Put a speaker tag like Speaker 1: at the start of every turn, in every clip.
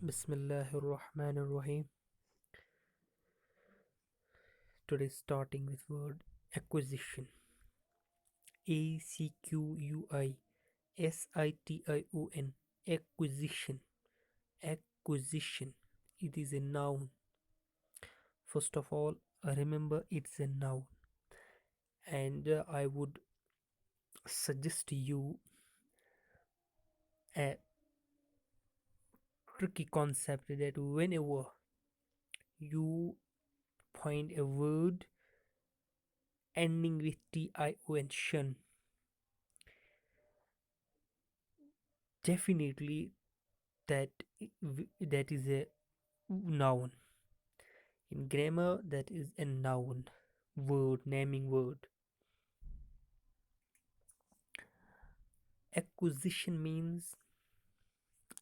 Speaker 1: Bismillahir Rahmanir Rahim. Today starting with word acquisition. ACQUISITION. Acquisition. Acquisition. It is a noun. First of all, remember it's a noun. And I would suggest you a tricky concept that whenever you find a word ending with TION, shun, definitely that that is a noun. In grammar, that is a noun word, naming word. Acquisition means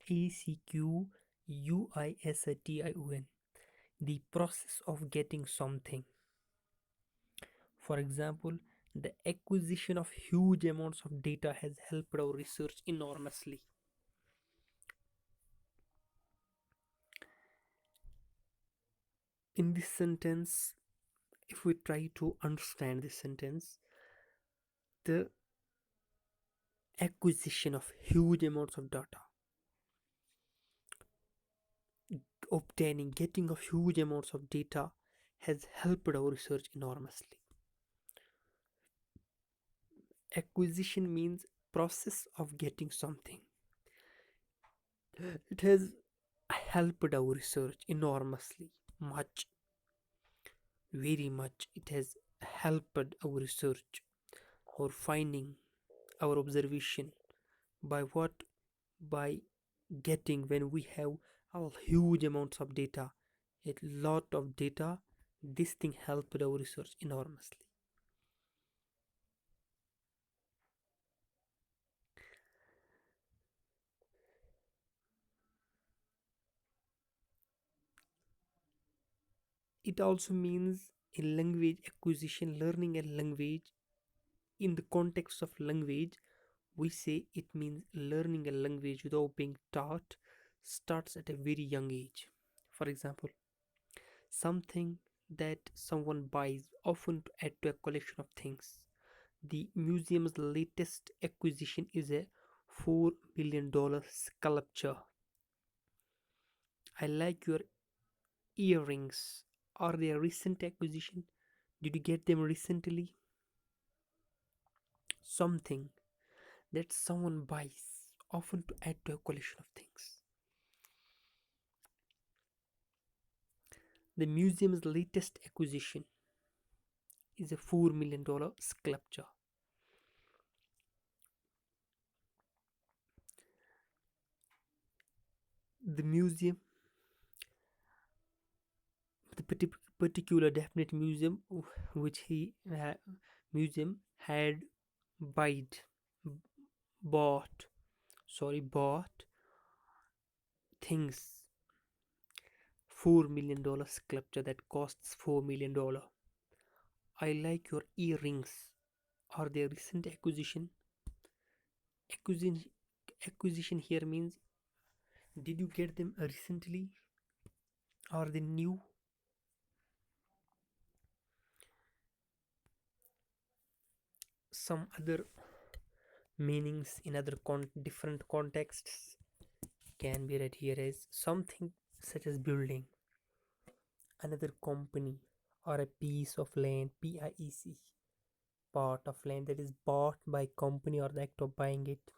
Speaker 1: ACQUISITION, the process of getting something. For example, the acquisition of huge amounts of data has helped our research enormously. In this sentence, if we try to understand this sentence, the acquisition of huge amounts of data, getting of huge amounts of data has helped our research enormously. Acquisition means process of getting something. It has helped our research enormously, much, very much. It has helped our research, our finding, our observation. By what? By getting, when we have a huge amounts of data, a lot of data, this thing helped our research enormously. It also means a language acquisition, learning a language. In the context of language, we say it means learning a language without being taught starts at a very young age. For example, something that someone buys often to add to a collection of things. The museum's latest acquisition is a $4 million sculpture. I like your earrings. Are they a recent acquisition? Did you get them recently? Something that someone buys, often to add to a collection of things. The museum's latest acquisition is a $4 million sculpture. The museum, the particular definite museum which museum had bought, bought, bought things. $4 million sculpture that costs $4 million. I like your earrings. Are they a recent acquisition? Acquisition, acquisition here means, did you get them recently? Are they new? Some other meanings in other different contexts can be read here as something such as building, another company, or a piece of land, PIEC, part of land that is bought by company or the act of buying it.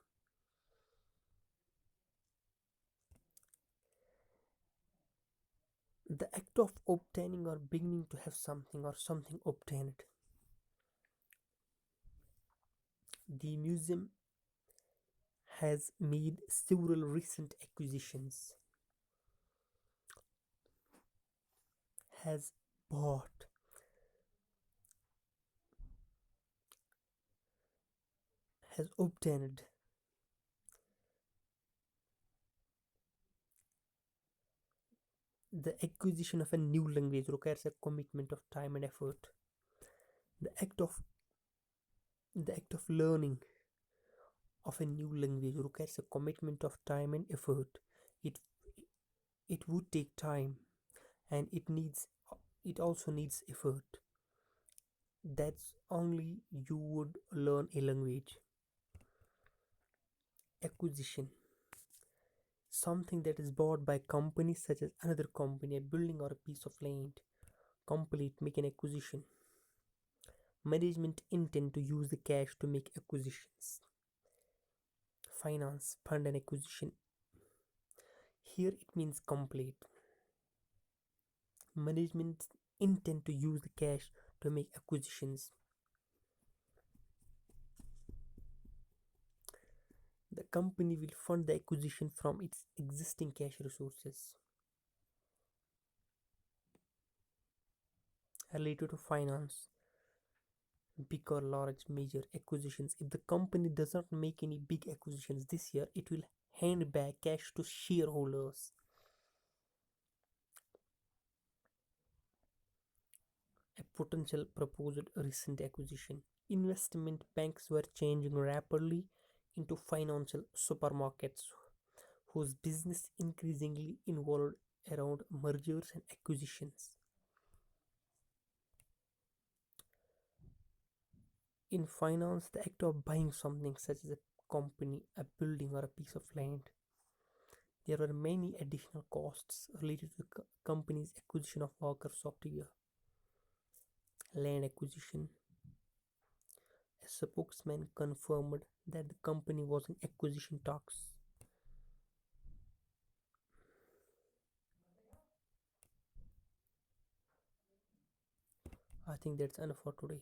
Speaker 1: The act of obtaining or beginning to have something or something obtained. The museum has made several recent acquisitions, has bought, has obtained. The acquisition of a new language requires a commitment of time and effort. The act of learning of a new language requires a commitment of time and effort. It It would take time, and it also needs effort. That's only you would learn a language. Acquisition, something that is bought by companies such as another company, a building or a piece of land. Complete make an acquisition. Management intend to use the cash to make acquisitions. Finance fund an acquisition. Here it means complete. Management intend to use the cash to make acquisitions. The company will fund the acquisition from its existing cash resources. Related to finance, big or large major acquisitions. If the company does not make any big acquisitions this year, it will hand back cash to shareholders. A potential proposed recent acquisition. Investment banks were changing rapidly into financial supermarkets whose business increasingly involved around mergers and acquisitions. In finance, the act of buying something such as a company, a building, or a piece of land, there were many additional costs related to the company's acquisition of worker software. Land acquisition. A spokesman confirmed that the company was in acquisition talks. I think that's enough for today.